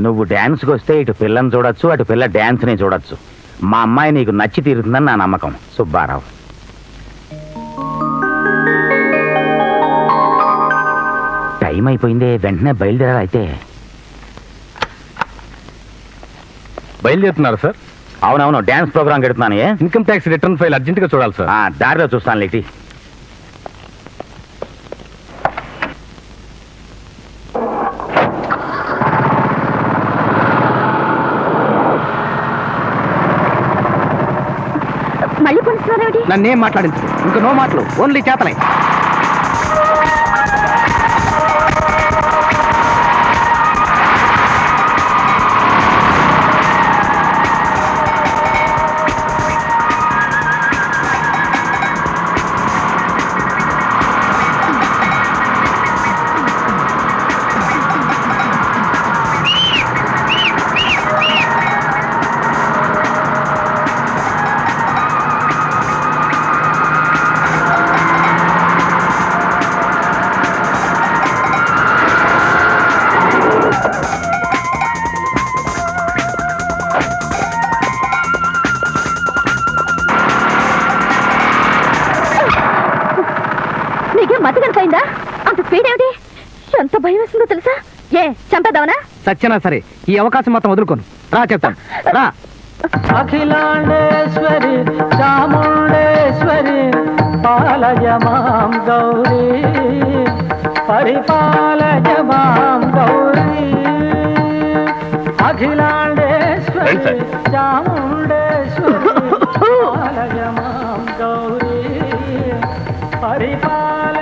నువ్వు డ్యాన్స్కి వస్తే ఇటు పిల్లని చూడొచ్చు, అటు పిల్ల డ్యాన్స్ని చూడొచ్చు. మా అమ్మాయి నీకు నచ్చి తీరుతుందని నా నమ్మకం. సుబ్బారావు. టైం అయిపోయిందే, వెంటనే బయలుదేరాలి. అయితే బయలుదేరుతున్నారు సార్? అవునవును, డ్యాన్స్ ప్రోగ్రామ్ పెడుతున్నాను. ఇన్కమ్ ట్యాక్స్ రిటర్న్ ఫైల్ అర్జెంట్గా చూడాలి సార్. దారిలో చూస్తాను లేటి. మళ్ళీ కొనుస్తున్నారేమిటి? నన్నేం మాట్లాడించు, ఇంకా నో మాటలు, ఓన్లీ చేతలే. మతి కనుకైందా? అంత స్పీడ్ ఏమిటి? ఎంత భయం వేస్తుందో తెలుసా? చంపేద్దామనా? సత్యనా సరే, ఈ అవకాశం మొత్తం వదులుకోను. రా చెప్తాను, రా. అఖిలాండేశ్వరి చాముండేశ్వరి పాలయ మాం గౌరీ, పరిపాలయ మాం గౌరీ. అఖిలాండేశ్వరి చాముండేశ్వరి పాలయ మాం గౌరీ, పరిపాలయ.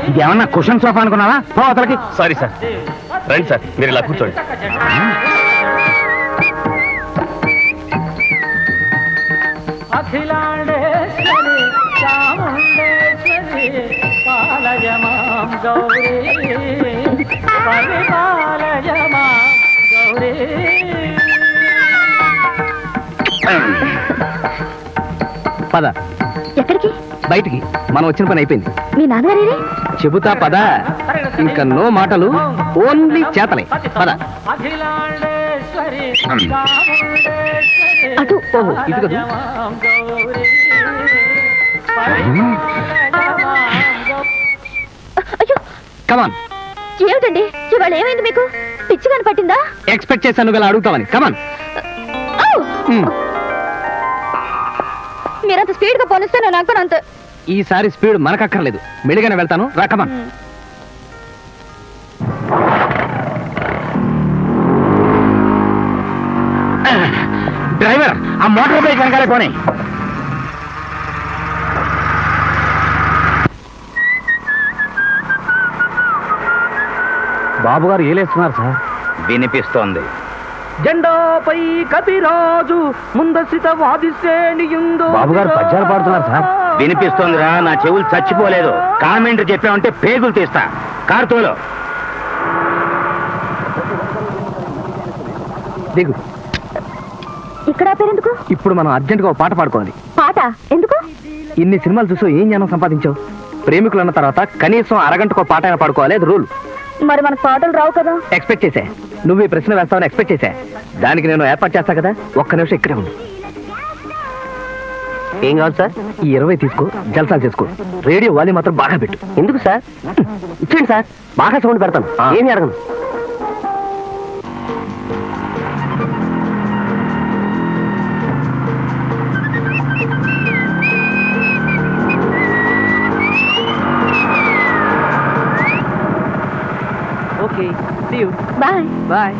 ఇదేమన్నా కుషన్ సోఫా అనుకున్నావా? పో అవతలకి. సారీ సార్, రండి సార్, మీరు ఇలా కూర్చోండి. అఖిలాండేశ్వరి చాముండేశ్వరి పాలయ మాం గౌరీ, పరిపాలయ మాం గౌరీ. పద. ఎక్కడికి? బయటికి. మనం వచ్చిన పని అయిపోయింది. మీ నాన్నగారే? చెబుతా పద. ఇంకా నో మాటలు, ఓన్లీ చేతలే. పద. అఖిలాండేశ్వరి అటు. ఓహో, ఇది కదా. అయ్యో, కమాన్. ఏమిటండి ఇవాళ ఏమైంది మీకు? పిచ్చిగాని పట్టిందా? ఎక్స్పెక్ట్ చేశాను గల అడుగుతామని. కమాన్. మీరంత స్పీడ్ గా పోనిస్తే నేను అనుకోనంత. ఈసారి స్పీడ్ మనకక్కర్లేదు, మెడిగానే వెళ్తాను. రా, కమాన్. డ్రైవర్, ఆ మోటార్ బైక్ వెనకాలే పోనీ. బాబు గారు ఏలేస్తున్నారు సార్. వినిపిస్తోంది. జెండాపై కపిరాజు ముందసిత వాదిశ్రేణియుందో. బాబు గారు పద్యాలు పాడుతున్నారు సార్. వినిపిస్తోందిరా, నా చెవులు చచ్చిపోలేదు. కామెంట్ చెప్పామంటే పేగులు తీస్తా. కార్తోలో దిగు. ఇక్కడ పేరెందుకు? ఇప్పుడు మనం అర్జెంట్ గా పాట పాడుకోవాలి. పాట ఎందుకు? ఇన్ని సినిమాలు చూసో ఏం జ్ఞానం సంపాదించావు? ప్రేమికులు అన్న తర్వాత కనీసం అరగంటకో పాట అయినా పాడుకోవాలి, అది రూల్. మరి మనకు పాటలు రావు కదా? ఎక్స్పెక్ట్ చేశా, నువ్వు ఈ ప్రశ్న వేస్తావని ఎక్స్పెక్ట్ చేశా. దానికి నేను ఏర్పాటు చేస్తా కదా. ఒక్క నిమిషం ఇక్కడే ఉండు. ఏం కావాలి సార్? ఈ 20 తీసుకో, జల్సాలు చేసుకో. రేడియో వాల్యూమ్ మాత్రం బాగా పెట్టు. ఎందుకు సార్? ఇచ్చేయండి సార్, బాగా సౌండ్ పెడతాను. ఏమి అడగను. Okay, see you. Bye bye.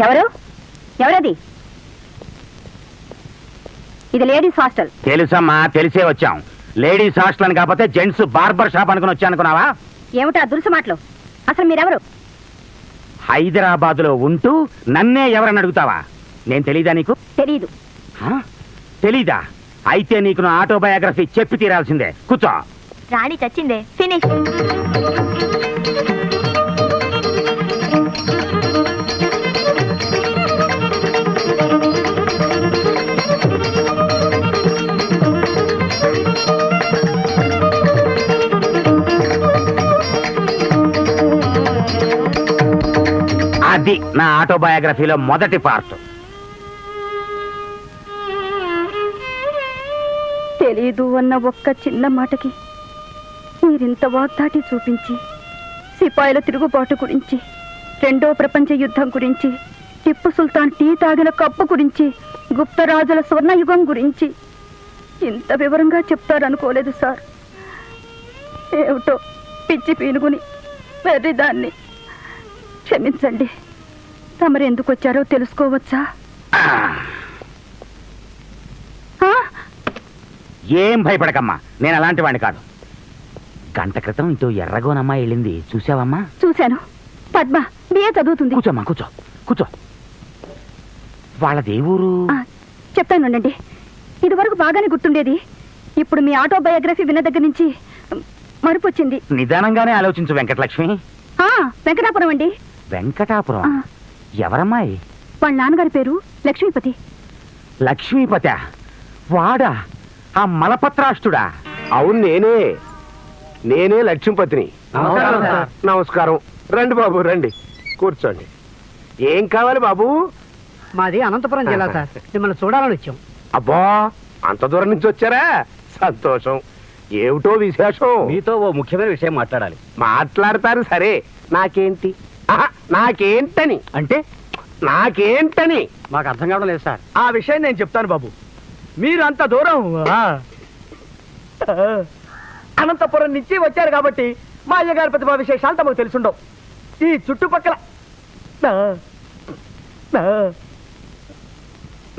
ఎవరు? ఎవరది? ఇది లేడీస్ హాస్టల్. తెలుసమ్మా, తెలిసే వచ్చాం. లేడీస్ హాస్టల్ అని కాకపోతే జెంట్స్ బార్బర్ షాప్ అనుకుని వచ్చా అనుకున్నావా? ఏమిటా దురుసు మాటలు? అసలు మీరెవరు? హైదరాబాద్ లో ఉంటూ నన్నే ఎవరని అడుగుతావా? నేను తెలీదా నీకు? తెలీదు. తెలీదా? అయితే నీకు నా ఆటోబయోగ్రఫీ చెప్పి తీరాల్సిందే. కూర్చో. రాణి చచ్చిందే. ఫినిష్. నా ఆటోబయోగ్రఫీలో మొదటి పార్ట్. తెలీదు అన్న ఒక్క చిన్న మాటకి మీరింత వాగ్దాటి చూపించి సిపాయిల తిరుగుబాటు గురించి, రెండో ప్రపంచ యుద్ధం గురించి, టిప్పు సుల్తాన్ టీ తాగిన కప్పు గురించి, గుప్తరాజుల స్వర్ణయుగం గురించి ఇంత వివరంగా చెప్తారనుకోలేదు సార్. ఏమిటో పిచ్చి పీనుగుని వెర్రిదాన్ని. క్షమించండి. తమరు ఎందుకు వచ్చారో తెలుసుకోవచ్చా? ఆ? ఏం భయపడకమ్మా, నేను అలాంటి వాడిని కాదు. గంట క్రితం ఇటు ఎర్రగోనమ్మా వెళ్ళింది, చూసావమ్మా? చూశాను. పద్మ బిఏ చదువుతుంది. కూర్చోమ్మా, కూర్చో కూర్చో. వాళ్ళది ఏ ఊరు? చెప్తానుండండి. ఇది వరకు బాగానే గుర్తుండేది. ఇప్పుడు మీ ఆటోబయోగ్రఫీ విన్న దగ్గర నుంచి మరుపు వచ్చింది. నిదానంగానే ఆలోచించు వెంకటలక్ష్మి. వెంకటాపురం అండి. వెంకటాపురం? ఆ. ఎవరమ్మాయి? వాళ్ళ నాన్నగారి పేరు లక్ష్మీపతి. లక్ష్మీపతి? వాడా ఆ మలపత్రాష్టుడా? అవును, నేనే లక్ష్మీపతిని. నమస్కారం సార్. నమస్కారం. రండి బాబు, రండి, కూర్చోండి. ఏం కావాలి బాబు? మాది అనంతపురం జిల్లా సార్. మిమ్మల్ని చూడాలని వచ్చాం. అబ్బా, అంత దూరం నుంచి వచ్చారా? సంతోషం. ఏమిటో విశేషం? మీతో ఓ ముఖ్యమైన విషయం మాట్లాడాలి. మాట్లాడతారు సరే, నాకేంటి? ఆహా, నాకేంటని అంటే నాకేంటని మాకు అర్థం కావడం లేదు సార్. ఆ విషయం నేను చెప్తాను బాబు. మీరు అంత దూరం అనంతపురం నుంచి వచ్చారు కాబట్టి మా అయ్యగారి ప్రతిభా విశేషాలు తమకు తెలుసుండవు. ఈ చుట్టుపక్కల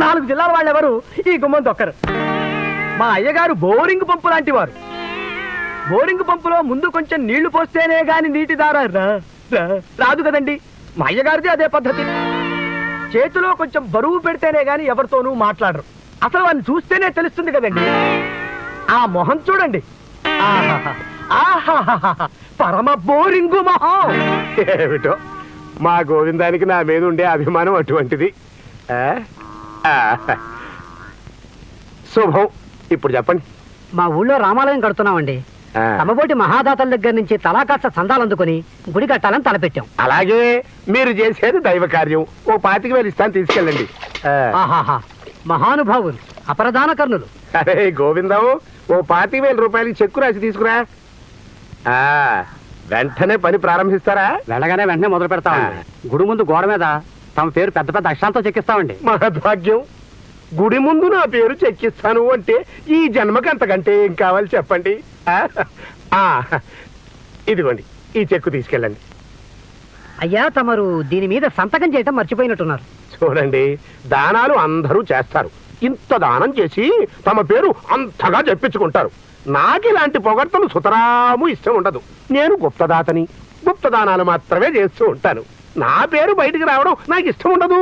4 జిల్లాల వాళ్ళెవరు ఈ గుమ్మం తొక్కరు. మా అయ్యగారు బోరింగ్ పంపు లాంటి వారు. బోరింగ్ పంపులో ముందు కొంచెం నీళ్లు పోస్తేనే గాని నీటి దార రాదు కదండి. మా అయ్యగారిది అదే పద్ధతి. చేతిలో కొంచెం బరువు పెడితేనే గాని ఎవరితోనూ మాట్లాడరు. అసలు వాడిని చూస్తేనే తెలుస్తుంది కదండి. ఆ మొహం చూడండి. ఆహాహా, ఆహాహా, పరమ బోరింగు మొహం. ఏమిటో మా గోవిందానికి నా మీద ఉండే అభిమానం అటువంటిది. ఆ? ఆ. శుభం. ఇప్పుడు చెప్పండి. మా ఊళ్ళో రామాలయం కడుతున్నామండి. ఆ. తమబోటి మహాదాతల దగ్గర నుంచి తలాకాస్త సందాలు అందుకుని గుడి కట్టాలని తలపెట్టాం. అలాగే మీరు చేసేది దైవ కార్యం. ఓ 25,000 ఇస్తాను, తీసుకెళ్ళండి. ఆ. ఆహాహా, మహానుభావులు, అపరదాన కర్ణులు. అరే గోవిందం, ఓ 25,000 రూపాయలకి చెక్కు రాసి తీసుకురా. ఆ, వెంటనే పని ప్రారంభిస్తారా? వెళ్ళగానే వెంటనే మొదలు పెడతామండి. గుడి ముందు గోడ మీద తమ పేరు పెద్ద పెద్ద అక్షరాలతో చెక్కిస్తామండి. మహద్భాగ్యం. గుడి ముందు నా పేరు చెక్కిస్తాను అంటే ఈ జన్మకి అంతకంటే ఏం కావాలి చెప్పండి. ఆ? ఆ, ఇదిగోండి, ఈ చెక్కు తీసుకెళ్ళండి. అయ్యా, తమరు దీని మీద సంతకం చేయటం మర్చిపోయినట్టున్నారు. చూడండి, దానాలు అందరూ చేస్తారు. ఇంత దానం చేసి తమ పేరు అంతగా చెప్పించుకుంటారు. నాకు ఇలాంటి పొగడ్తలు సుతరాము ఇష్టం ఉండదు. నేను గుప్తదాతని. గుప్తదానాలు మాత్రమే చేస్తూ ఉంటాను. నా పేరు బయటికి రావడం నాకు ఇష్టం ఉండదు.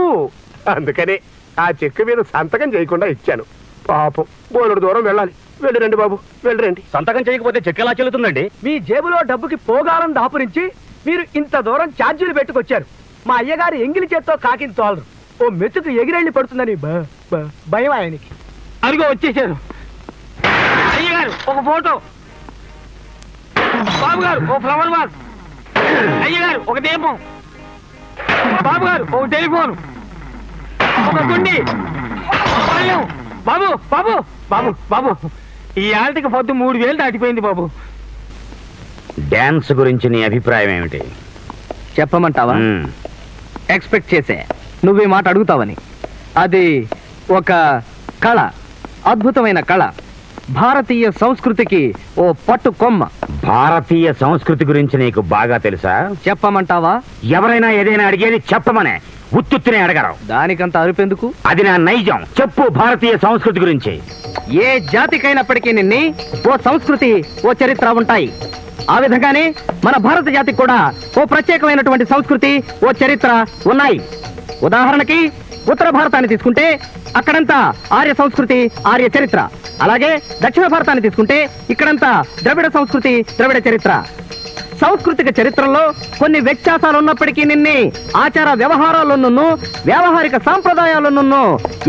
అందుకనే ఆ చెక్కు మీద సంతకం చేయకుండా ఇచ్చాను. పాపం బోలెడు దూరం వెళ్ళాలి. వెళ్ళిరండి బాబు, వెళ్ళిరండి. సంతకం చేయకపోతే చెక్ ఎలా చెల్లుతుందండి? మీ జేబులో డబ్బుకి పోగాలం దాపురించి మీరు ఇంత దూరం ఛార్జీలు పెట్టుకొచ్చారు. మా అయ్యగారు ఎంగిలి చేత్తో కాకిని తోలరు. ఓ మెతుకు ఎగిరెళ్ళి పడుతుందని భయం ఆయనకి. అదిగో వచ్చేసారు. అయ్యగారు ఒక ఫోటో, బాబు గారు ఓ ఫ్లవర్ వాజ్, అయ్యగారు ఒక దీపం, బాబు గారు ఒక టెలిఫోన్, ఒక కుండి, పళ్ళెం. బాబు బాబు బాబు బాబు, ఈ ఆల్టికి పొద్దు 3,000 దాటిపోయింది బాబు. డాన్స్ గురించి నీ అభిప్రాయం ఏమిటి? చెప్పమంటావా? ఎక్స్పెక్ట్ చేసే నువ్వే మాట అడుగుతావని. అది ఒక కళ, అద్భుతమైన కళ. భారతీయ సంస్కృతికి ఓ పట్టు కొమ్మ. భారతీయ సంస్కృతి గురించి నీకు బాగా తెలుసా? చెప్పమంటావా? ఎవరైనా ఏదైనా అడిగేది చెప్పమనే, ఉత్తుత్తునే అడగరు. దానికంత అరుపెందుకు? అది నా నైజం. చెప్పు భారతీయ సంస్కృతి గురించి. ఏ జాతికైనప్పటికీ నిన్ని ఓ సంస్కృతి, ఓ చరిత్ర ఉంటాయి. ఆ విధంగానే మన భారత జాతికి కూడా ఓ ప్రత్యేకమైనటువంటి సంస్కృతి, ఓ చరిత్ర ఉన్నాయి. ఉదాహరణకి ఉత్తర భారతాన్ని తీసుకుంటే అక్కడంతా ఆర్య సంస్కృతి, ఆర్య చరిత్ర. అలాగే దక్షిణ భారతాన్ని తీసుకుంటే ఇక్కడంతా ద్రవిడ సంస్కృతి, ద్రవిడ చరిత్ర. సాంస్కృతిక చరిత్రలో కొన్ని వ్యత్యాసాలు ఉన్నప్పటికీ నిన్ని ఆచార వ్యవహారాలను వ్యావహారిక సాంప్రదాయాలను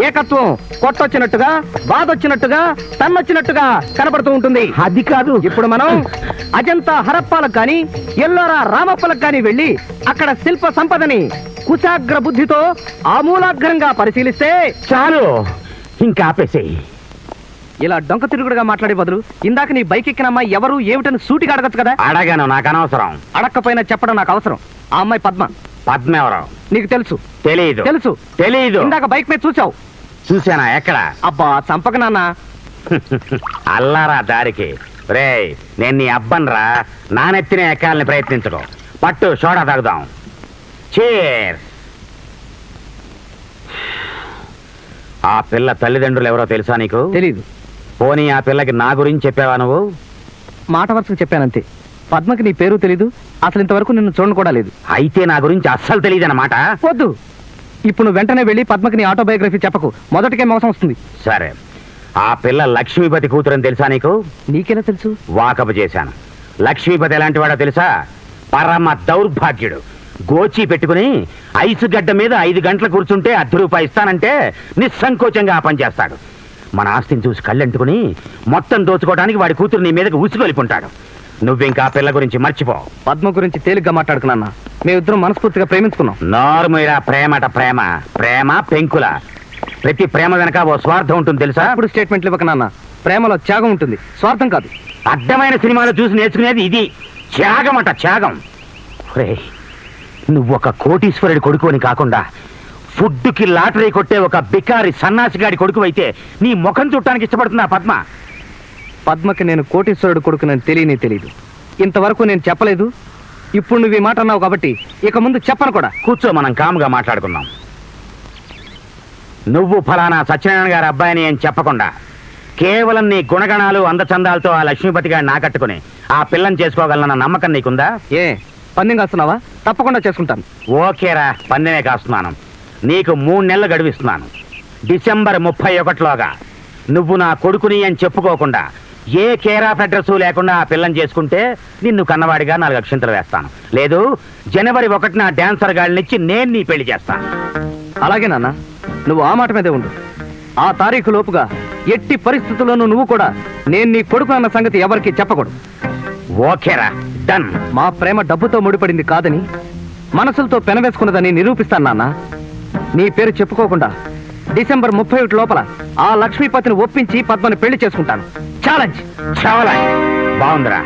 ఏకత్వం కొట్టొచ్చినట్టుగా బాధొచ్చినట్టుగా తన్నొచ్చినట్టుగా కనబడుతూ ఉంటుంది. అది కాదు. ఇప్పుడు మనం అజంతా హరప్పాలకు కానీ ఎల్లోరా రామప్పలకు కానీ వెళ్ళి అక్కడ శిల్ప సంపదని కుశాగ్ర బుద్ధితో ఆమూలాగ్రంగా పరిశీలిస్తే చాలు, ఇంకా ఆపేసేయి. ఇలా డొంక తిరుగుడుగా మాట్లాడే బదులు ఇందాక నీ బైక్ ఎక్కిన అమ్మాయి ఎవరు ఏమిటని సూటిగా అడగచ్చు కదా. అడగాను, నాకు అనవసరం. అడక్కపోయినా చెప్పడం నాకు అవసరం. ఆ అమ్మాయి పద్మ. పద్మ ఎవరు? నీకు తెలుసు? తెలీదు. తెలుసు. తెలీదు. ఇందాక బైక్ మీద చూసావు. చూసానా? ఎక్కడ? అబ్బా చంపక నాన్న. అల్లారా దారికి. రేయ్, నేను నీ అబ్బన్రా. నానెత్తిన ఎక్కాలని ప్రయత్నించకు. పట్టు, సోడా తాగుదాం. చీర్స్. ఆ పిల్ల తల్లిదండ్రులు ఎవరో తెలుసా నీకు? తెలీదు. పోనీ ఆ పిల్లకి నా గురించి చెప్పావా నువ్వు? మాట వరుసకు చెప్పానంతే. పద్మకి నీ పేరు తెలీదు, అసలు ఇంతవరకు నిన్ను చూడను కూడా లేదు. అయితే నా గురించి అస్సలు తెలియదన్నమాట. వద్దు, ఇప్పుడు నువ్వు వెంటనే వెళ్ళి పద్మకి నీ ఆటోబయోగ్రఫీ చెప్పకు. మొదటికే మోసం వస్తుంది. సరే, ఆ పిల్ల లక్ష్మీపతి కూతురని తెలుసా నీకు? నీకెలా తెలుసు? వాకపు చేశాను. లక్ష్మీపతి ఎలాంటి వాడో తెలుసా? పరమ దౌర్భాగ్యుడు. గోచి పెట్టుకుని ఐసు గడ్డ మీద 5 గంటలు కూర్చుంటే ₹10 ఇస్తానంటే నిస్సంకోచంగా ఆ పని చేస్తాడు. మన ఆస్తిని చూసి కళ్ళంటుకుని మొత్తం దోచుకోవడానికి వాడి కూతురు నీ మీదకి ఉసుగొలిపుంటాడు. నువ్వింకా ఆ పిల్ల గురించి మర్చిపో. పద్మ గురించి తేలిగ్గా మాట్లాడుకున్నా. మేమిద్దరం మనస్ఫూర్తిగా ప్రేమించుకున్నాం. నార్మల్గా ప్రేమట ప్రేమ. ప్రేమ పెంకుల. ప్రతి ప్రేమ వెనక ఓ స్వార్థం ఉంటుంది తెలుసా? ఇప్పుడు స్టేట్మెంట్లు ఇవ్వక నాన్న. ప్రేమలో త్యాగం ఉంటుంది, స్వార్థం కాదు. అడ్డమైన సినిమాలు చూసి నేర్చుకునేది ఇది. త్యాగం అట, త్యాగం. ఒరేయ్, నువ్వు ఒక కోటీశ్వరుడి కొడుకు అని కాకుండా ఫుడ్కి లాటరీ కొట్టే ఒక బికారి సన్నాసిగాడి కొడుకు అయితే నీ ముఖం చుట్టానికి ఇష్టపడుతుందా పద్మ? పద్మకి నేను కోటీశ్వరుడు కొడుకునని తెలియదు. ఇంతవరకు నేను చెప్పలేదు. ఇప్పుడు నువ్వు ఈ మాట అన్నావు కాబట్టి ఇక ముందు చెప్పను కూడా. కూర్చో, మనం కాముగా మాట్లాడుకుందాం. నువ్వు ఫలానా సత్యనారాయణ గారి అబ్బాయిని అని చెప్పకుండా కేవలం నీ గుణగణాలు అందచందాలతో ఆ లక్ష్మీపతి గారిని నాకట్టుకుని ఆ పిల్లని చేసుకోగలన్న నమ్మకం నీకుందా? ఏ పందెం కాస్తున్నావా? తప్పకుండా చేసుకుంటాను. ఓకేరా, పందెమే కాస్తున్నాను. నీకు 3 నెలలు గడువిస్తున్నాను. డిసెంబర్ 31లోగా నువ్వు నా కొడుకుని అని చెప్పుకోకుండా ఏ కేర్ ఆఫ్ అడ్రస్ లేకుండా ఆ పిల్లని చేసుకుంటే నిన్ను కన్నవాడిగా 4 అక్షంతలు వేస్తాను. లేదు, జనవరి 1న డాన్సర్ గాళ్ళనిచ్చి నేను నీ పెళ్లి చేస్తాను. అలాగే నాన్న, నువ్వు ఆ మాట మీదే ఉండు. ఆ తారీఖు లోపుగా ఎట్టి పరిస్థితుల్లోనూ నువ్వు కూడా నేను నీ కొడుకు అన్న సంగతి ఎవరికి చెప్పకూడదు. ఓకేరా, డన్. మా ప్రేమ డబ్బుతో ముడిపడింది కాదని, మనసులతో పెనవేసుకున్నదని నిరూపిస్తాను నాన్న. నీ పేరు చెప్పుకోకుండా డిసెంబర్ 31 లోపల ఆ లక్ష్మీపతిని ఒప్పించి పద్మని పెళ్లి చేసుకుంటాను. ఛాలెంజ్. బాగుందిరా.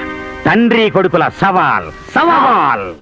తండ్రి కొడుకుల సవాల్.